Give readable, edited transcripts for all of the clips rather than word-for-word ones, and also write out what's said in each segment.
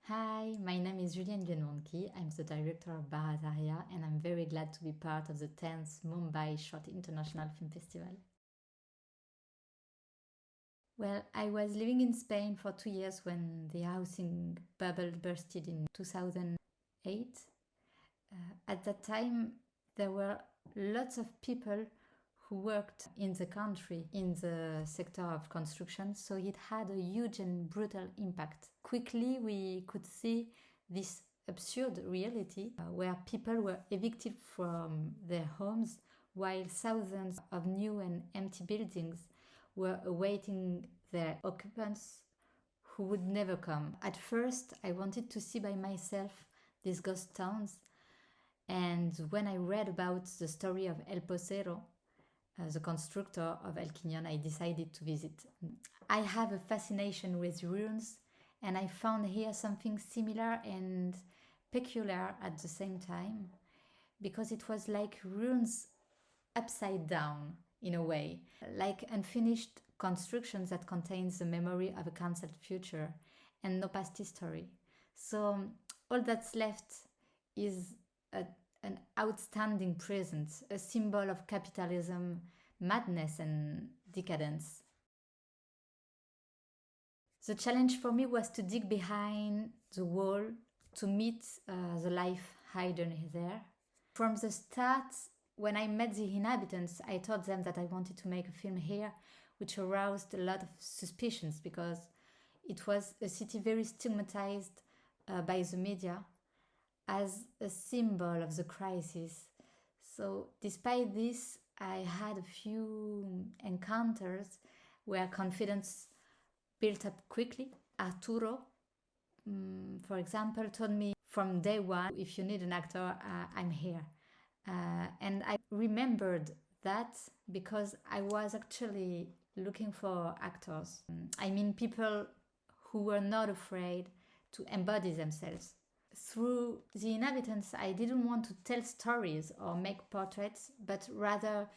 Hi, my name is Nguyen Van Qui. I'm the director of BARATARIA and I'm very glad to be part of the 10th Mumbai Short International Film Festival. Well, I was living in Spain for 2 years when the housing bubble bursted in 2008. At that time, there were lots of people who worked in the country in the sector of construction, so it had a huge and brutal impact. Quickly, we could see this absurd reality where people were evicted from their homes while thousands of new and empty buildings were awaiting their occupants who would never come. At first, I wanted to see by myself these ghost towns, and when I read about the story of El Posero, the constructor of El Quinion, I decided to visit. I have a fascination with ruins, and I found here something similar and peculiar at the same time, because it was like ruins upside down in a way, like unfinished constructions that contains the memory of a cancelled future and no past history. So all that's left is an outstanding present, a symbol of capitalism, madness and decadence. The challenge for me was to dig behind the wall to meet the life hidden there. From the start, when I met the inhabitants, I told them that I wanted to make a film here, which aroused a lot of suspicions because it was a city very stigmatized by the media as a symbol of the crisis. So despite this, I had a few encounters where confidence built up quickly. Arturo, for example, told me from day one, if you need an actor, I'm here. And I remembered that because I was actually looking for actors. I mean, people who were not afraid to embody themselves. Through the inhabitants, I didn't want to tell stories or make portraits, but rather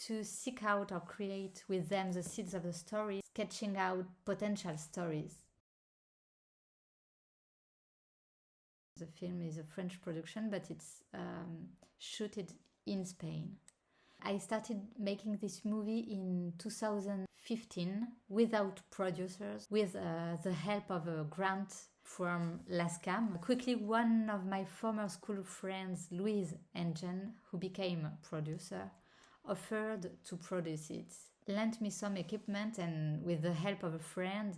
to seek out or create with them the seeds of the story, sketching out potential stories. The film is a French production, but it's shooted in Spain. I started making this movie in 2015 without producers, with the help of a grant from LASCAM. Quickly, one of my former school friends, Louise and Jen, who became a producer, offered to produce it, lent me some equipment, and with the help of a friend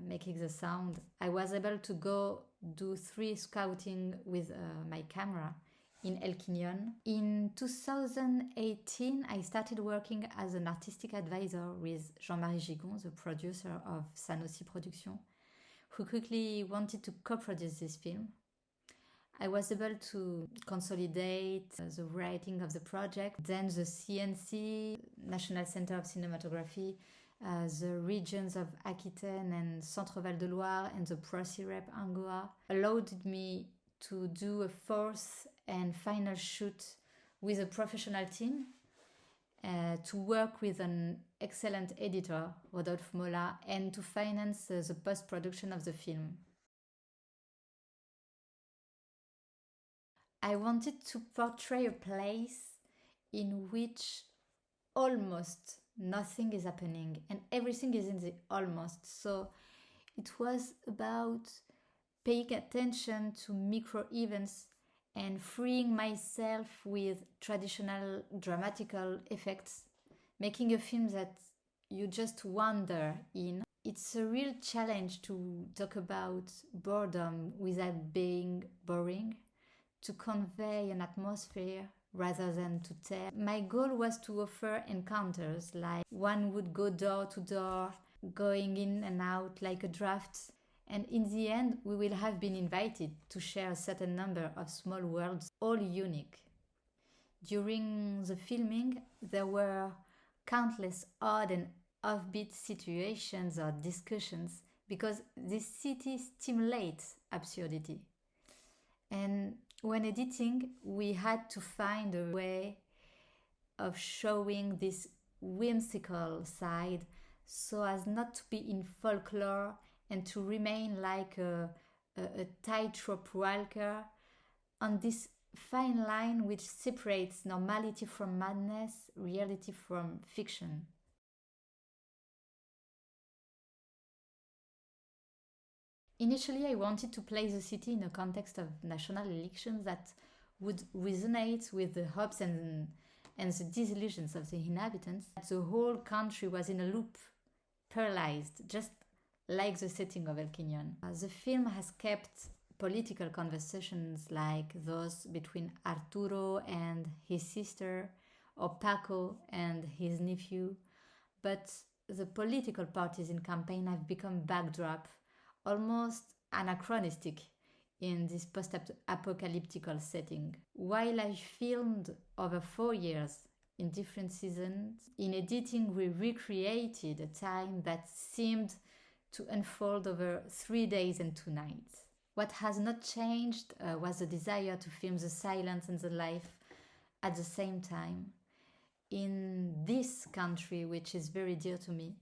making the sound, I was able to go do 3 scouting with my camera in El Quinion. In 2018, I started working as an artistic advisor with Jean-Marie GIGON, the producer of SaNoSi Production, who quickly wanted to co-produce this film. I was able to consolidate the writing of the project, then the CNC, National Center of Cinematography, the regions of Aquitaine and Centre-Val de Loire and the Pro-Cirep Angoa allowed me to do a 4th and final shoot with a professional team, to work with an excellent editor, Rodolphe Mola, and to finance the post-production of the film. I wanted to portray a place in which almost nothing is happening and everything is in the almost. So it was about paying attention to micro events and freeing myself with traditional dramatical effects, making a film that you just wander in. It's a real challenge to talk about boredom without being boring, to convey an atmosphere rather than to tell. My goal was to offer encounters, like one would go door to door, going in and out like a draft. And in the end, we will have been invited to share a certain number of small worlds, all unique. During the filming, there were countless odd and offbeat situations or discussions because this city stimulates absurdity. And when editing, we had to find a way of showing this whimsical side so as not to be in folklore and to remain like a a tightrope walker on this fine line which separates normality from madness, reality from fiction. Initially, I wanted to place the city in a context of national elections that would resonate with the hopes and the disillusions of the inhabitants. The whole country was in a loop, paralyzed, just like the setting of El Quinion. The film has kept political conversations like those between Arturo and his sister, or Paco and his nephew, but the political parties in campaign have become backdrop, almost anachronistic in this post-apocalyptical setting. While I filmed over 4 years in different seasons, in editing we recreated a time that seemed to unfold over 3 days and 2 nights. What has not changed was the desire to film the silence and the life at the same time in this country, which is very dear to me.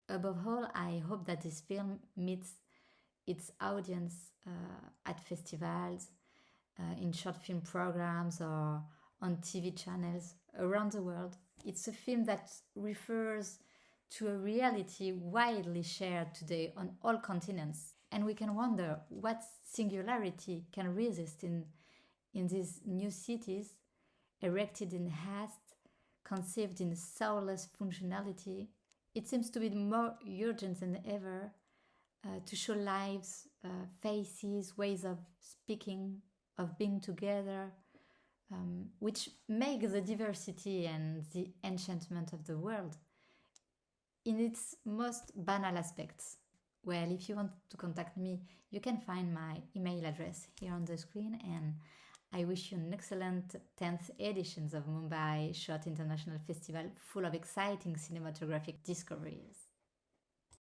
Above all, I hope that this film meets its audience at festivals, in short film programs, or on TV channels around the world. It's a film that refers to a reality widely shared today on all continents. And we can wonder what singularity can resist in these new cities, erected in haste, conceived in soulless functionality. It seems to be more urgent than ever to show lives, faces, ways of speaking, of being together, which make the diversity and the enchantment of the world in its most banal aspects. Well, if you want to contact me, you can find my email address here on the screen, and I wish you an excellent 10th editions of Mumbai Short International Festival full of exciting cinematographic discoveries.